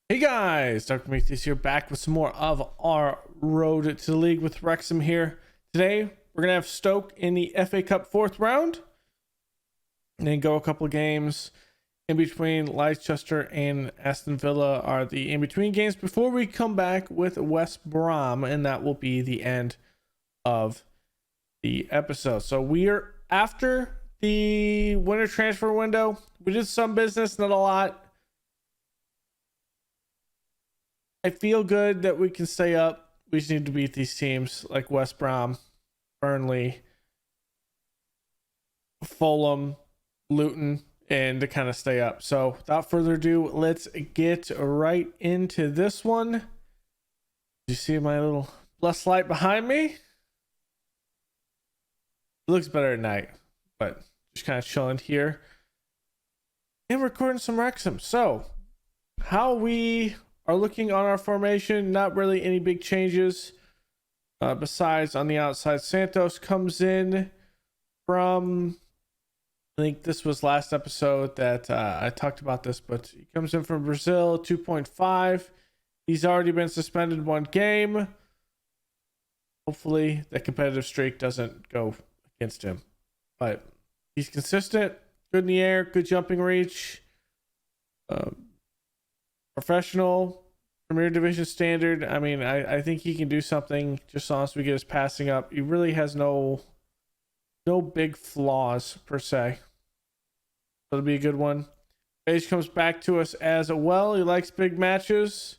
Hey guys, Dr. Prometheus here, back with some more of our road to the league with Wrexham here. Today, we're going to have Stoke in the FA Cup fourth round, and then go a couple of games in between. Leicester and Aston Villa are the in-between games before we come back with West Brom, and that will be the end of the episode. So we are after the winter transfer window. We did some business, not a lot. I feel good that we can stay up. We just need to beat these teams like West Brom, Burnley, Fulham, Luton, and to kind of stay up. So without further ado, let's get right into this one. You see my little blessed light behind me? It looks better at night, but just kind of chilling here and recording some Wrexham. So how we are looking on our formation, not really any big changes. Besides on the outside, Santos comes in from, I think this was last episode that I talked about this, but he comes in from Brazil, 2.5. He's already been suspended one game. Hopefully the competitive streak doesn't go against him, but he's consistent, good in the air, good jumping reach. Professional, Premier Division standard. I mean, I think he can do something just as long as we get his passing up. He really has no big flaws per se. That'll be a good one. Page comes back to us as well. He likes big matches.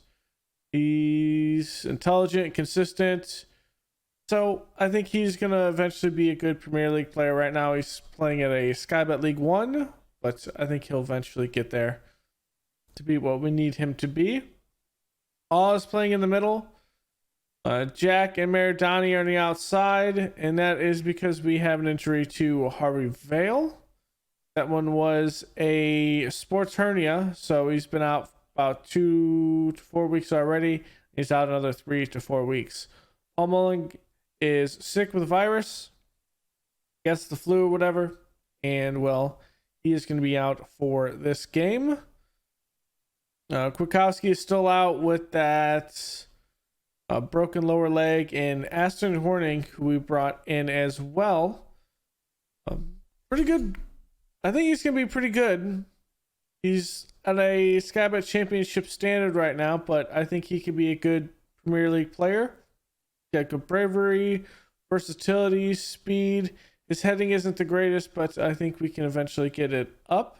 He's intelligent, consistent. So I think he's going to eventually be a good Premier League player. Right now he's playing at a Skybet League 1, but I think he'll eventually get there to be what we need him to be. All is playing in the middle. Jack and Maradani are on the outside, and that is because we have an injury to Harvey Vale. That one was a sports hernia, so he's been out about 2 to 4 weeks already. He's out another 3 to 4 weeks. Paul Mullen is sick with a virus, gets the flu or whatever, and well, he is going to be out for this game. Kwiatkowski is still out with that broken lower leg, and Aston Horning, who we brought in as well, pretty good. I think he's going to be pretty good. He's at a Skybet Championship standard right now, but I think he could be a good Premier League player. He's got good bravery, versatility, speed. His heading isn't the greatest, but I think we can eventually get it up.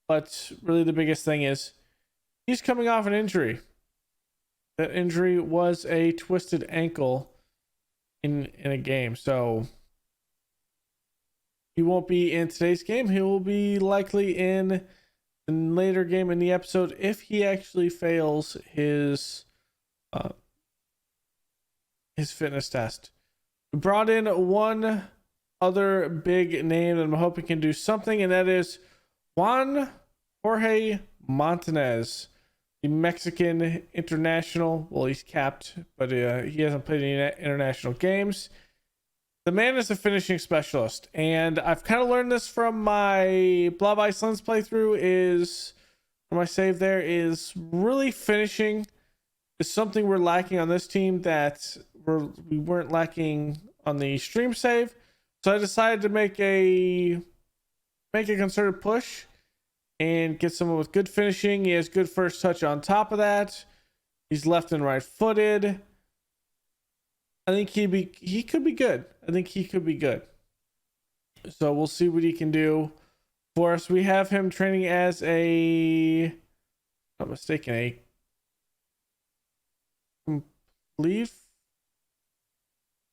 But really the biggest thing is he's coming off an injury. That injury was a twisted ankle in a game. So he won't be in today's game. He will be likely in a later game in the episode if he actually fails his fitness test. We brought in one other big name that I'm hoping can do something, and that is Juan Jorge Montanez, the Mexican international. Well, he's capped, but he hasn't played any international games. The man is a finishing specialist, and I've kind of learned this from my Blob Iceland's playthrough. Is from my save there is really finishing is something we're lacking on this team that we weren't lacking on the stream save. So I decided to make a concerted push and get someone with good finishing. He has good first touch on top of that. He's left and right footed. I think he could be good. I think he could be good. So we'll see what he can do for us. We have him training as a, if I'm not mistaken,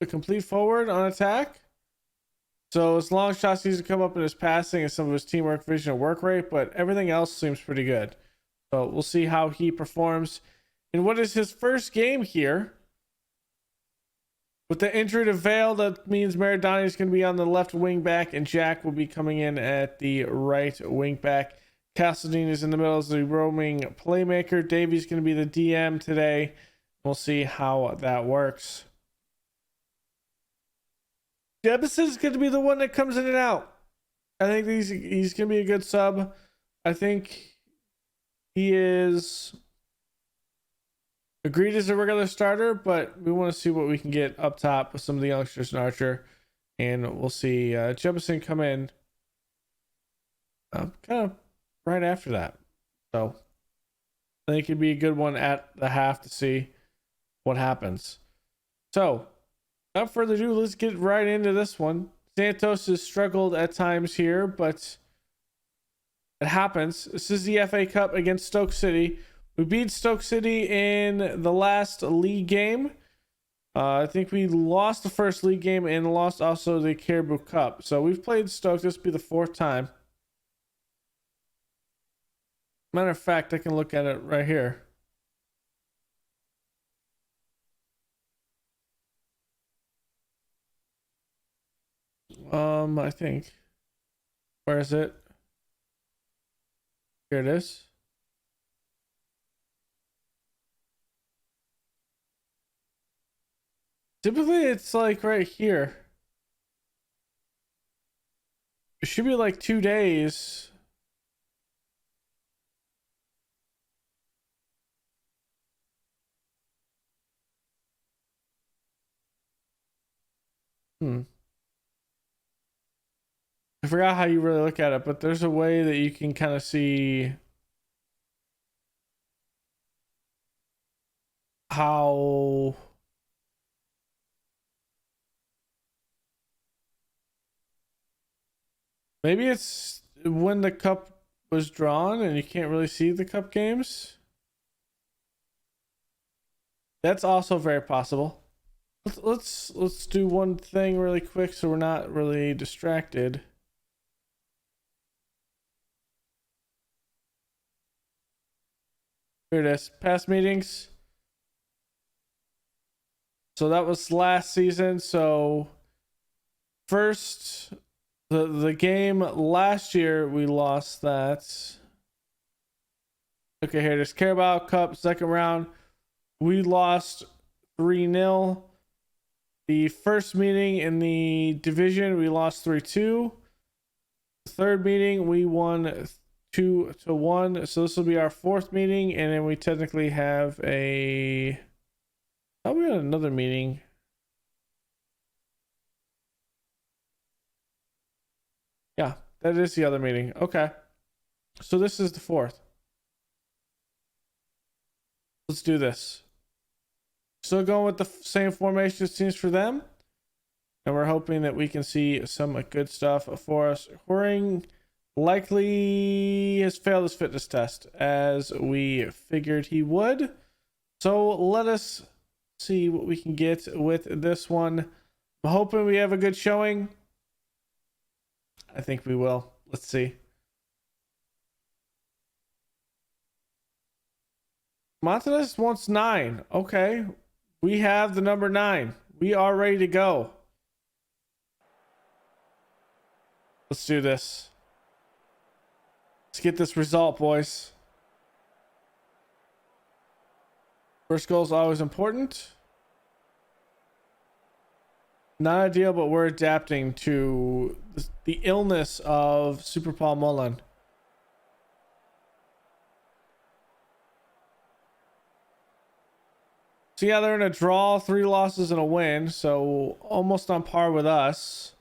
a complete forward on attack. So his long shots needs to come up in his passing and some of his teamwork, vision, and work rate, but everything else seems pretty good. So we'll see how he performs in what is his first game here. With the injury to Vale, that means Maradani is going to be on the left wing back, and Jack will be coming in at the right wing back. Castledine is in the middle as the roaming playmaker. Davey's going to be the DM today. We'll see how that works. Jebison is going to be the one that comes in and out. I think he's going to be a good sub. I think he is Agreed is a regular starter, but we want to see what we can get up top with some of the youngsters in Archer. And we'll see Jefferson come in kind of right after that. So I think it'd be a good one at the half to see what happens. So without further ado, let's get right into this one. Santos has struggled at times here, but it happens. This is the FA Cup against Stoke City. We beat Stoke City in the last league game. I think we lost the first league game and lost also the Carabao Cup. So we've played Stoke. This will be the 4th time. Matter of fact, I can look at it right here. I think. Where is it? Here it is. Typically, it's like right here. It should be like 2 days. I forgot how you really look at it, but there's a way that you can kind of see how maybe it's when the cup was drawn and you can't really see the cup games. That's also very possible. Let's do one thing really quick so we're not really distracted. Here it is. Past meetings. So that was last season. So first the game last year we lost that. Okay, here it is. Carabao Cup second round. We lost 3-0. The first meeting in the division we lost 3-2. The third meeting we won 2-1. So this will be our 4th meeting, and then we technically have a we had another meeting. Yeah, that is the other meeting. Okay. So this is the 4th. Let's do this. Still going with the same formation it seems for them. And we're hoping that we can see some good stuff for us. Horing likely has failed his fitness test as we figured he would. So let us see what we can get with this one. I'm hoping we have a good showing. I think we will. Let's see. Montanus wants 9. Okay. We have the number 9. We are ready to go. Let's do this. Let's get this result, boys. First goal is always important. Not ideal, but we're adapting to the illness of Super Paul Mullen. So yeah, they're in a draw, 3 losses and a win, so almost on par with us.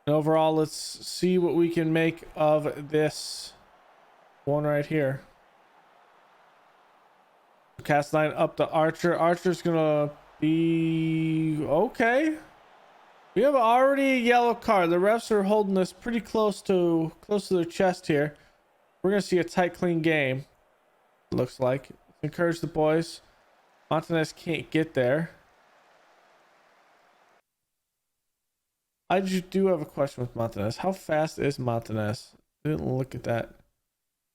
And overall, let's see what we can make of this one right here. Cast line up to Archer. Archer's gonna be okay. We have already a yellow card. The refs are holding this pretty close to their chest here. We're gonna see a tight, clean game. Looks like. Encourage the boys. Montanez can't get there. I just do have a question with Montanez. How fast is Montanez? I didn't look at that.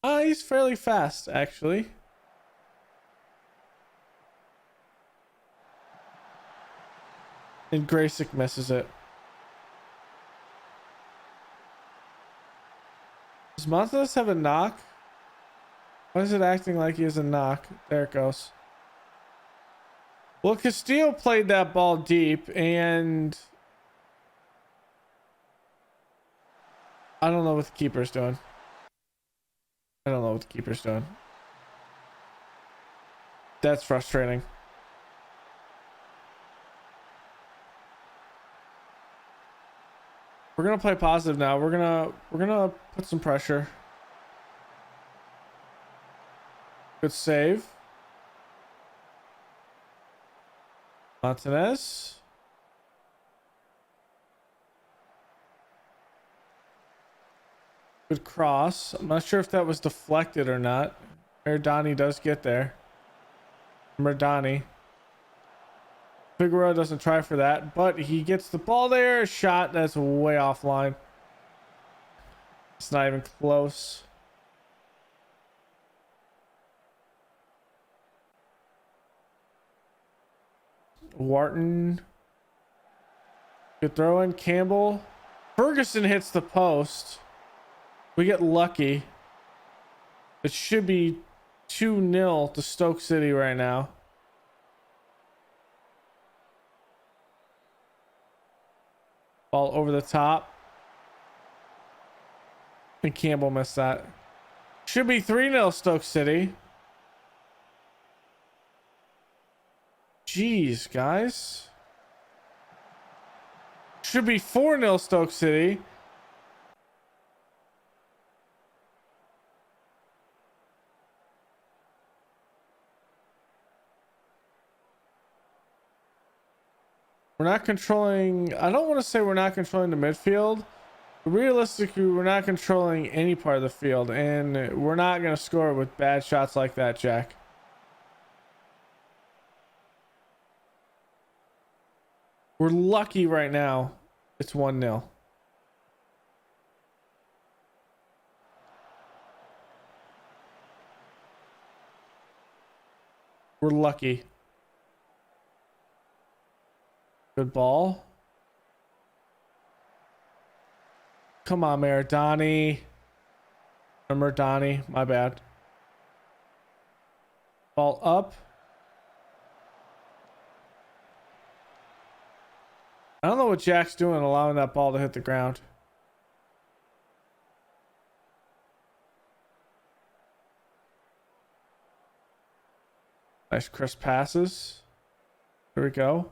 He's fairly fast, actually. And Graysick misses it. Does Montanez have a knock? Why is it acting like he has a knock? There it goes. Well, Castillo played that ball deep, and I don't know what the keeper's doing. That's frustrating. We're gonna play positive now. We're gonna put some pressure. Good save. Martinez. Good cross. I'm not sure if that was deflected or not. Merdani does get there. Merdani. Figueroa doesn't try for that, but he gets the ball there. Shot that's way offline. It's not even close. Wharton. Good throw in. Campbell. Ferguson hits the post. We get lucky. It should be 2-0 to Stoke City right now. Ball over the top. And Campbell missed that. Should be 3-0 Stoke City. Jeez, guys. Should be 4-0 Stoke City. We're not controlling. I don't want to say we're not controlling the midfield. Realistically, we're not controlling any part of the field, and we're not going to score with bad shots like that, Jack. We're lucky right now. It's 1-0. We're lucky. Good ball. Come on, Merdani. Merdani, my bad. Ball up. I don't know what Jack's doing allowing that ball to hit the ground. Nice crisp passes. There we go.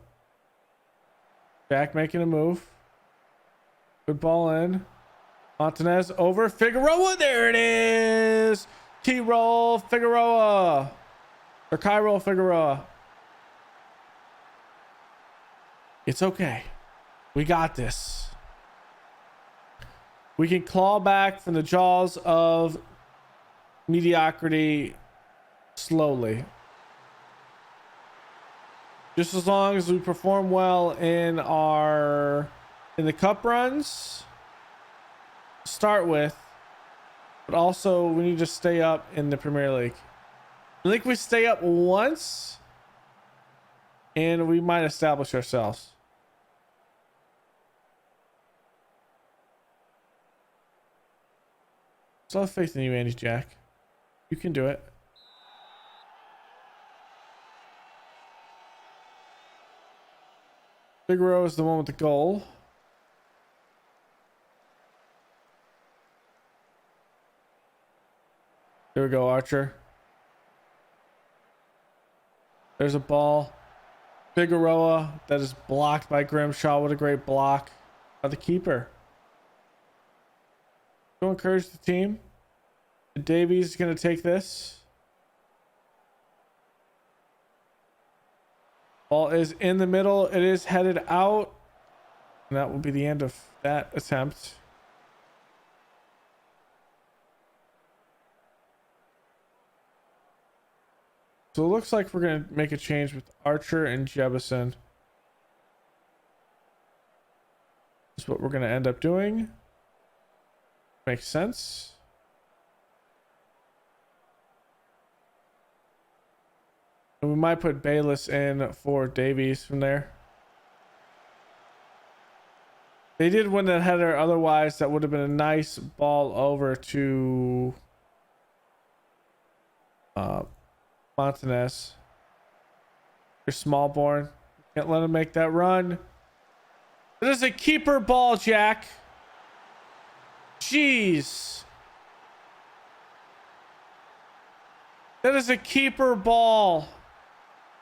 Jack making a move. Good ball in. Martinez over Figueroa. There it is. Key roll Figueroa. Or Cairo Figueroa. It's okay. We got this. We can claw back from the jaws of mediocrity slowly. Just as long as we perform well in the cup runs to start with, but also we need to stay up in the Premier League. I think we stay up once and we might establish ourselves. So I have faith in you, Andy Jack. You can do it. Figueroa is the one with the goal. There we go, Archer. There's a ball. Figueroa that is blocked by Grimshaw. What a great block by the keeper. Go encourage the team. Davies is going to take this. Ball is in the middle. It is headed out. And that will be the end of that attempt. So it looks like we're going to make a change with Archer and Jebison. That's what we're going to end up doing. Makes sense. And we might put Bayless in for Davies from there. They did win that header. Otherwise, that would have been a nice ball over to Martinez. You're Smallborn. Can't let him make that run. It is a keeper ball, Jack. Jeez. That is a keeper ball.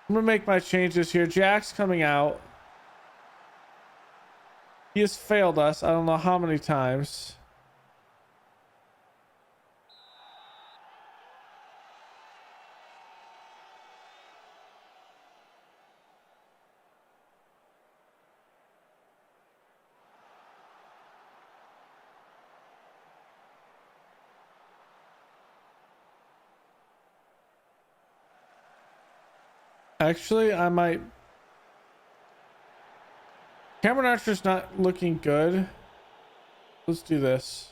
I'm gonna make my changes here. Jack's coming out. He has failed us. I don't know how many times. Actually, I might. Cameron Archer's not looking good. Let's do this.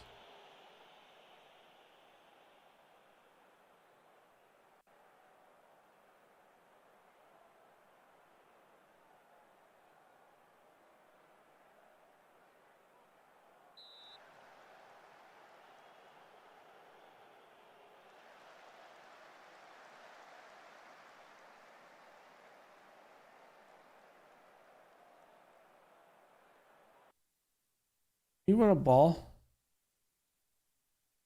He won a ball.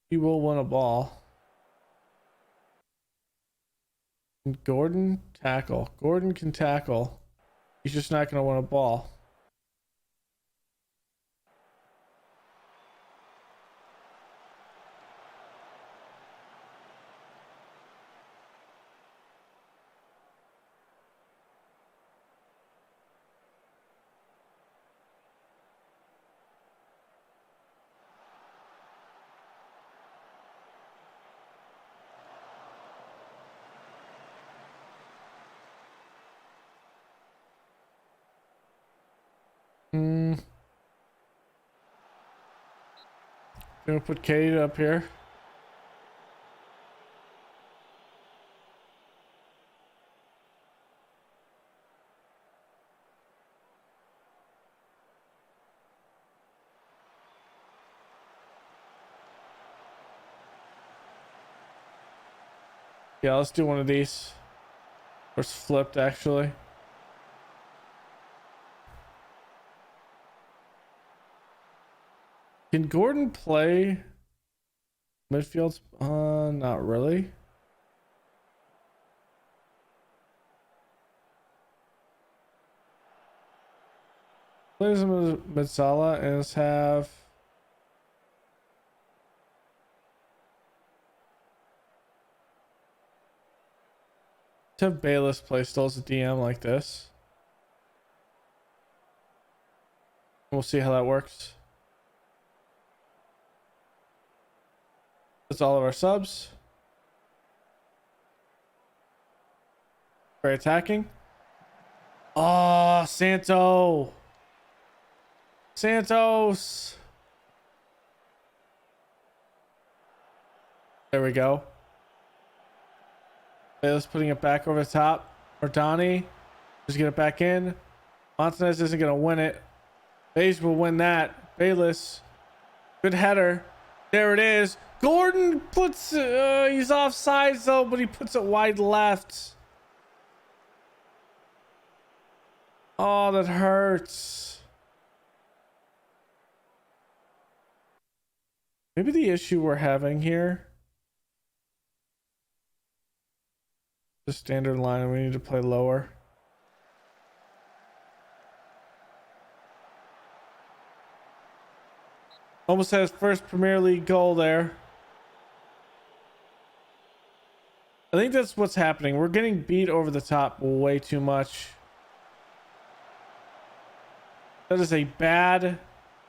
He will win a ball. And Gordon tackle. Gordon can tackle. He's just not going to win a ball. Gonna put Kate up here. Yeah, let's do one of these. Or it's flipped, actually. Can Gordon play midfield? Not really. Plays him as Midsala and let's have. Let's have Bayless play still as a DM like this. We'll see how that works. That's all of our subs. Very attacking. Oh, Santos. There we go. Bayless putting it back over the top. Ordani. Just get it back in. Montanez isn't going to win it. Bays will win that. Bayless. Good header. There it is. Gordon puts he's offside though, but he puts it wide left. Oh, that hurts. Maybe the issue we're having here. The standard line, and we need to play lower. Almost had his first Premier League goal there. I think that's what's happening. We're getting beat over the top way too much. That is a bad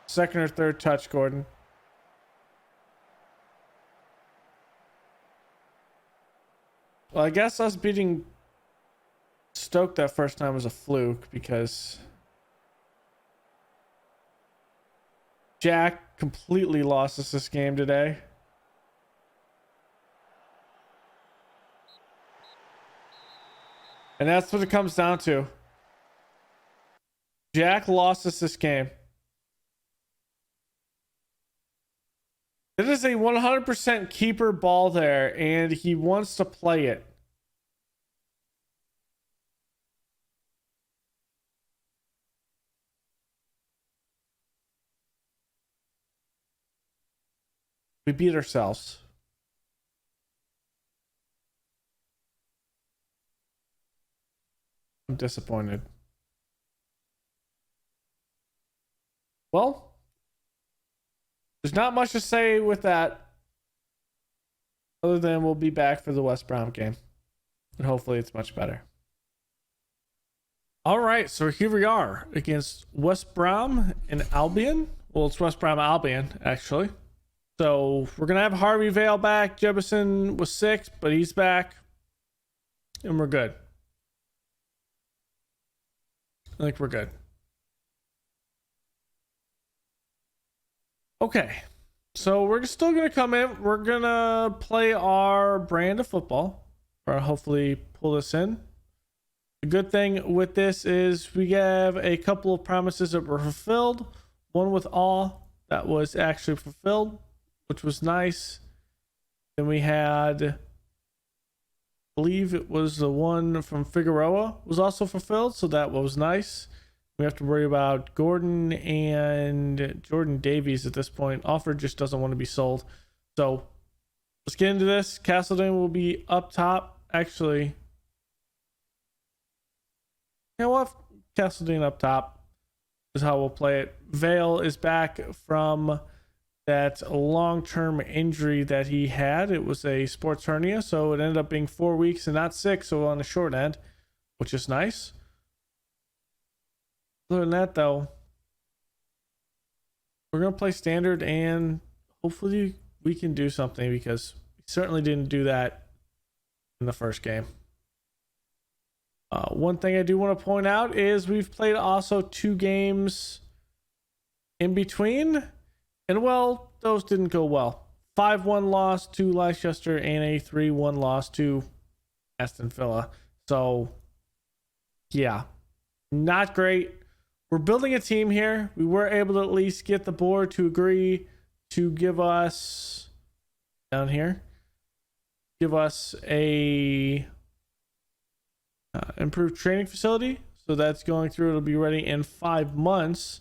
second or third touch, Gordon. Well, I guess us beating Stoke that first time was a fluke because Jack completely lost us this game today. And that's what it comes down to. Jack lost us this game. It is a 100% keeper ball there, and he wants to play it. We beat ourselves. I'm disappointed. Well, there's not much to say with that other than we'll be back for the West Brom game. And hopefully it's much better. All right, so here we are against West Brom and Albion. Well, it's West Brom Albion, actually. So we're going to have Harvey Vale back. Jebison was sick, but he's back. And we're good. I think we're good. Okay. So we're still going to come in. We're going to play our brand of football. Or hopefully pull this in. The good thing with this is we have a couple of promises that were fulfilled. One with awe that was actually fulfilled, which was nice. Then we had, I believe it was the one from Figueroa was also fulfilled, so that was nice. We have to worry about Gordon and Jordan Davies at this point. Offer just doesn't want to be sold. So let's get into this. Castledine will be up top. Actually, you know what? Castledine up top is how we'll play it. Vale is back from that long-term injury that he had. It was a sports hernia, so it ended up being 4 weeks and not 6, so on the short end, which is nice. Other than that, though, we're going to play standard, and hopefully we can do something, because we certainly didn't do that in the first game. One thing I do want to point out is we've played also 2 games in between, and well, those didn't go well. 5-1 loss to Leicester and a 3-1 loss to Aston Villa. So yeah, not great. We're building a team here. We were able to at least get the board to agree to give us down here, give us a improved training facility. So that's going through. It'll be ready in 5 months.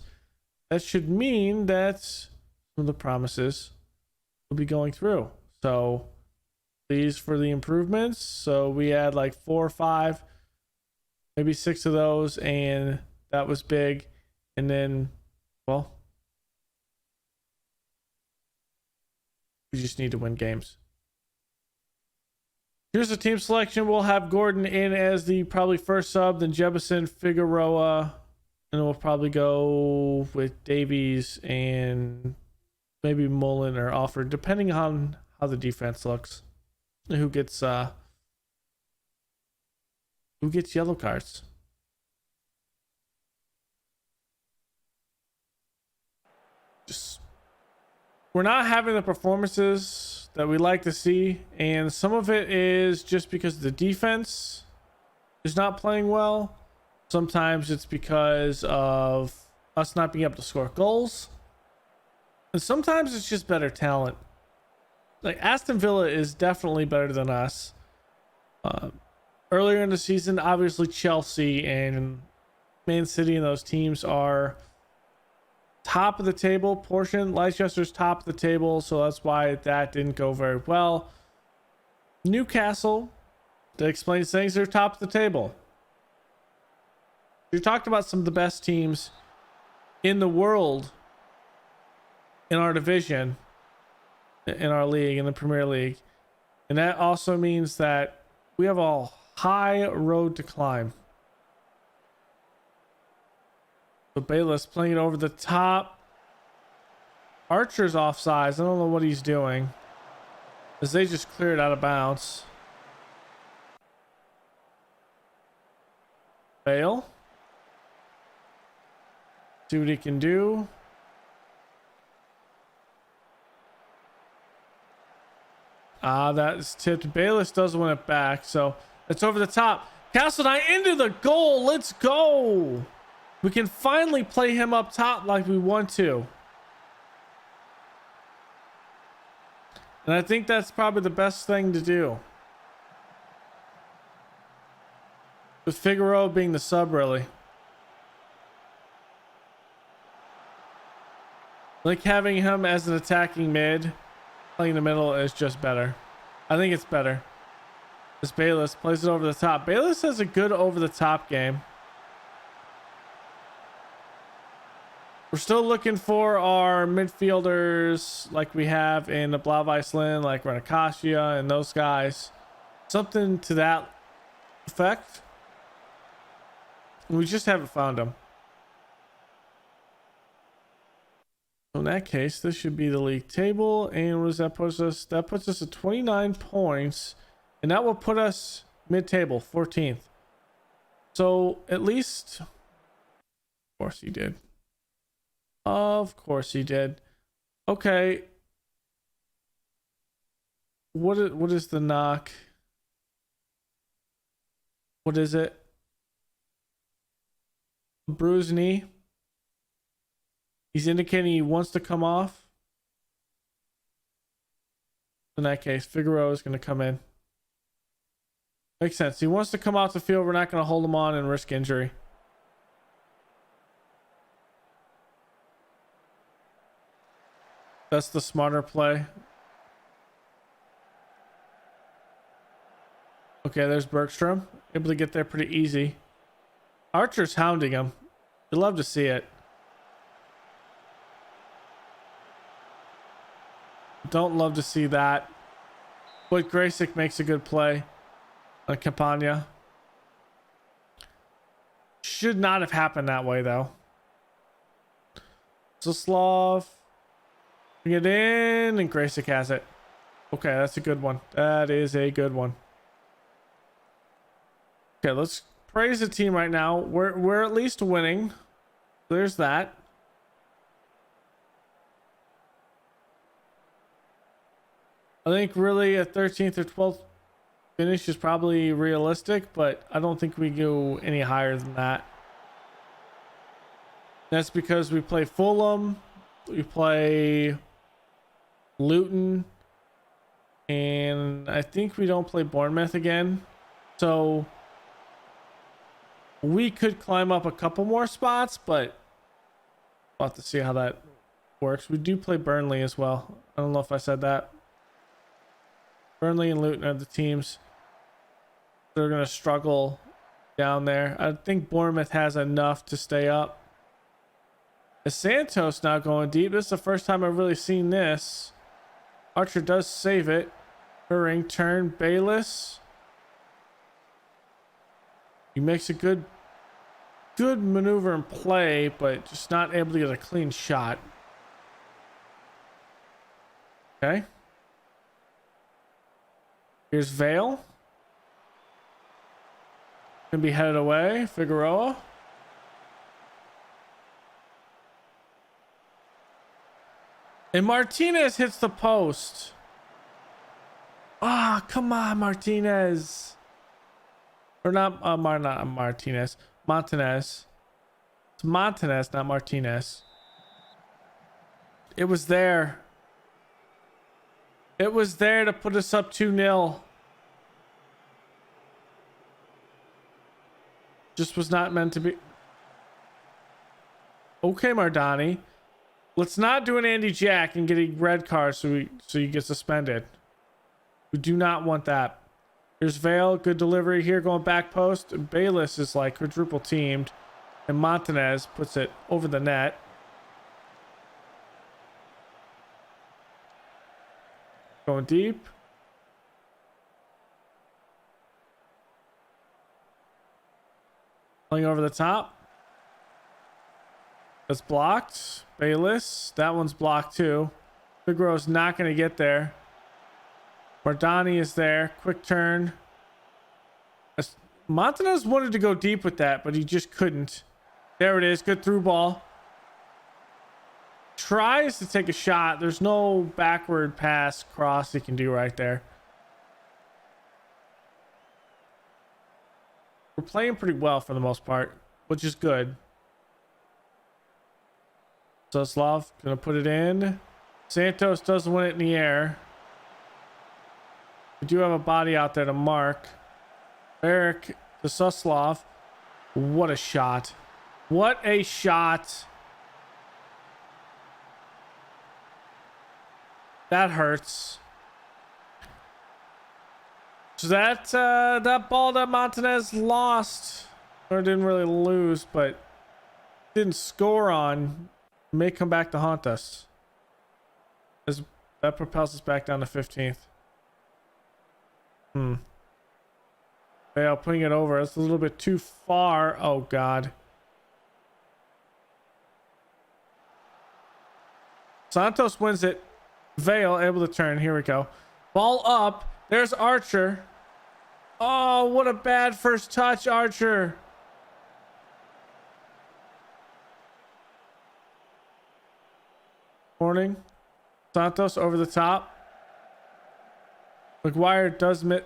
That should mean that some of the promises will be going through. So these for the improvements. So we had like 4 or 5, maybe 6 of those, and that was big. And then, well, we just need to win games. Here's the team selection. We'll have Gordon in as the probably first sub, then Jebison, Figueroa, and we'll probably go with Davies and maybe Mullen or Alford, depending on how the defense looks. Who gets yellow cards? We're not having the performances that we like to see, and some of it is just because the defense is not playing well. Sometimes it's because of us not being able to score goals, and sometimes it's just better talent. Like Aston Villa is definitely better than us. Earlier in the season, obviously Chelsea and Man City and those teams are top of the table portion. Leicester's top of the table, so that's why that didn't go very well. Newcastle, to explain things, they're top of the table. You talked about some of the best teams in the world in our division, in our league, in the Premier League, and that also means that we have a high road to climb. So Bayless playing it over the top. Archer's offsides. I don't know what he's doing, as they just cleared out of bounds. Bale. See what he can do. That's tipped. Bayless does win it back, so it's over the top. Castledine into the goal. Let's go. We can finally play him up top like we want to. And I think that's probably the best thing to do. With Figueroa being the sub, really. Like having him as an attacking mid, playing in the middle is just better. I think it's better. As Bayless plays it over the top. Bayless has a good over the top game. We're still looking for our midfielders like we have in the Blau Iceland, like Renakasia and those guys. Something to that effect. We just haven't found them. So in that case, this should be the league table. And what does that put us? That puts us at 29 points. And that will put us mid-table, 14th. So at least... Of course he did. Of course he did. Okay. What is the knock? What is it? Bruised knee. He's indicating he wants to come off. In that case, Figueroa is going to come in. Makes sense. He wants to come off the field. We're not going to hold him on and risk injury. That's the smarter play. Okay, there's Bergstrom. Able to get there pretty easy. Archer's hounding him. You'd love to see it. Don't love to see that. But Graysick makes a good play on Campagna. Should not have happened that way, though. Zaslav. Bring it in, and Graysick has it. Okay, that's a good one. That is a good one. Okay, let's praise the team right now. We're at least winning. There's that. I think really a 13th or 12th finish is probably realistic, but I don't think we go any higher than that. That's because we play Fulham, we play Luton, and I think we don't play Bournemouth again. So we could climb up a couple more spots, but we'll have to see how that works. We do play Burnley as well. I don't know if I said that. Burnley and Luton are the teams that are going to struggle down there. I think Bournemouth has enough to stay up. Is Santos now going deep? This is the first time I've really seen this. Archer does save it. Hurrying turn. Bayless. He makes a good maneuver and play, but just not able to get a clean shot. Okay. Here's Vale. Gonna be headed away. Figueroa. And Martinez hits the post. Ah, come on, Martinez. Or not Martinez. Montanez. It's Montanez, not Martinez. It was there. It was there to put us up 2-0. Just was not meant to be. Okay, Mardani. Let's not do an Andy Jack and get a red card so you get suspended. We do not want that. Here's Vale. Good delivery here going back post. Bayless is like quadruple teamed. And Montanez puts it over the net. Going deep. Playing over the top. That's blocked. Bayless. That one's blocked too. Figueroa's not going to get there. Mardani is there. Quick turn. Montanez wanted to go deep with that, but he just couldn't. There it is. Good through ball. Tries to take a shot. There's no backward pass cross he can do right there. We're playing pretty well for the most part, which is good. Suslav gonna put it in. Santos does win it in the air. We do have a body out there to mark. Eric to Suslav. What a shot. What a shot. That hurts. So that ball that Montanez lost, or didn't really lose, but didn't score on, may come back to haunt us. As that propels us back down to 15th. Vale putting it over. It's a little bit too far. Oh God. Santos wins it. Vale able to turn. Here we go. Ball up. There's Archer. Oh, what a bad first touch, Archer. Morning. Santos over the top. McGuire does miss.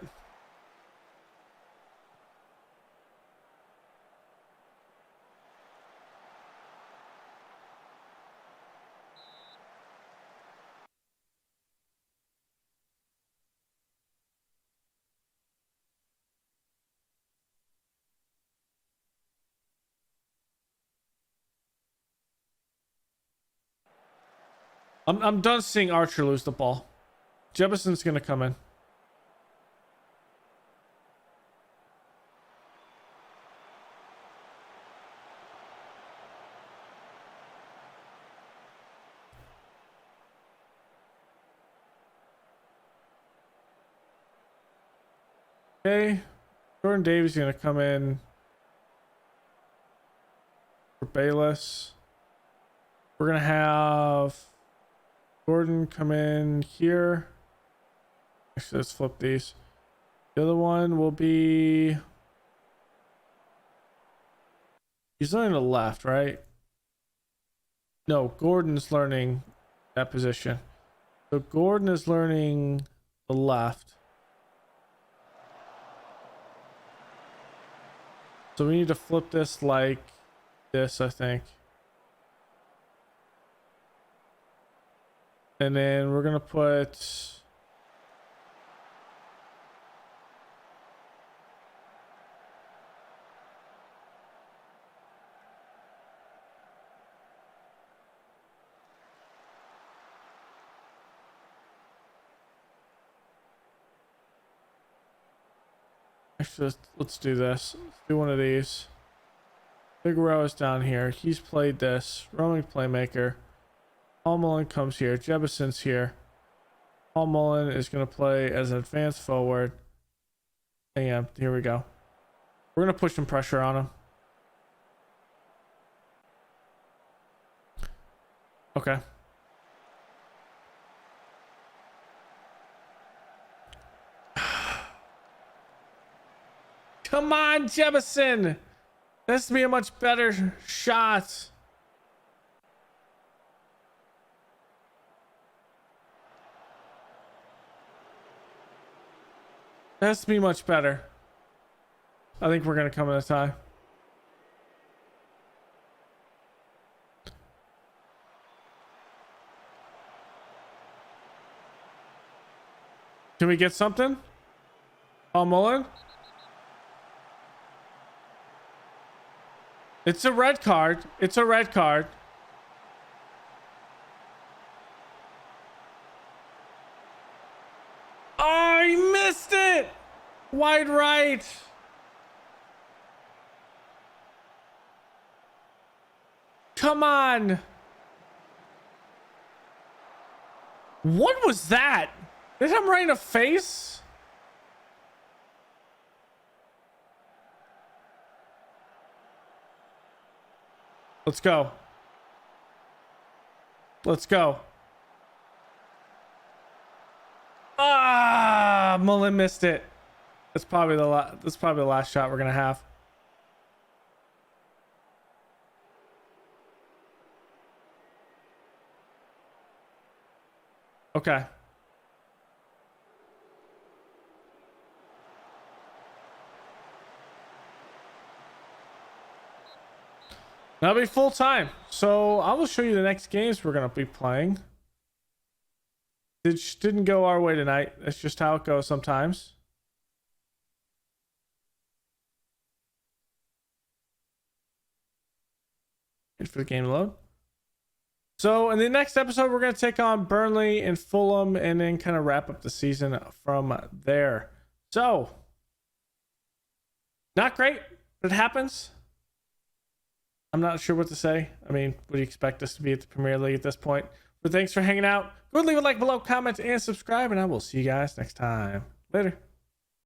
I'm done seeing Archer lose the ball. Jefferson's gonna come in. Okay, Jordan Davies is gonna come in for Bayless. We're gonna have Gordon come in here. Actually, let's flip these. The other one will be, he's learning the left, right? No, Gordon's learning that position. So Gordon is learning the left. So we need to flip this like this, I think. And then we're gonna put actually let's do this. Let's do one of these. Big Row is down here. He's played this. Roaming playmaker. Paul Mullen comes here. Jebuson's here. Paul Mullen is going to play as an advanced forward. And here we go. We're going to push some pressure on him. Okay. Come on, Jebuson. This has to be a much better shot. That has to be much better. I think we're going to come in a tie. Can we get something? Paul Mullen? It's a red card. It's a red card. Oh, he missed it! Wide right. Come on. What was that? Did I hit him right in the face? Let's go. Let's go. Ah, Mullen missed it. That's probably the last shot we're gonna have. Okay. That'll be full time. So I will show you the next games we're gonna be playing. It didn't go our way tonight. That's just how it goes sometimes. Wait for the game to load. So in the next episode, we're going to take on Burnley and Fulham and then kind of wrap up the season from there. So, not great, but it happens. I'm not sure what to say. I mean, would you expect us to be at the Premier League at this point? But thanks for hanging out. Go leave a like below, comment, and subscribe, and I will see you guys next time. Later.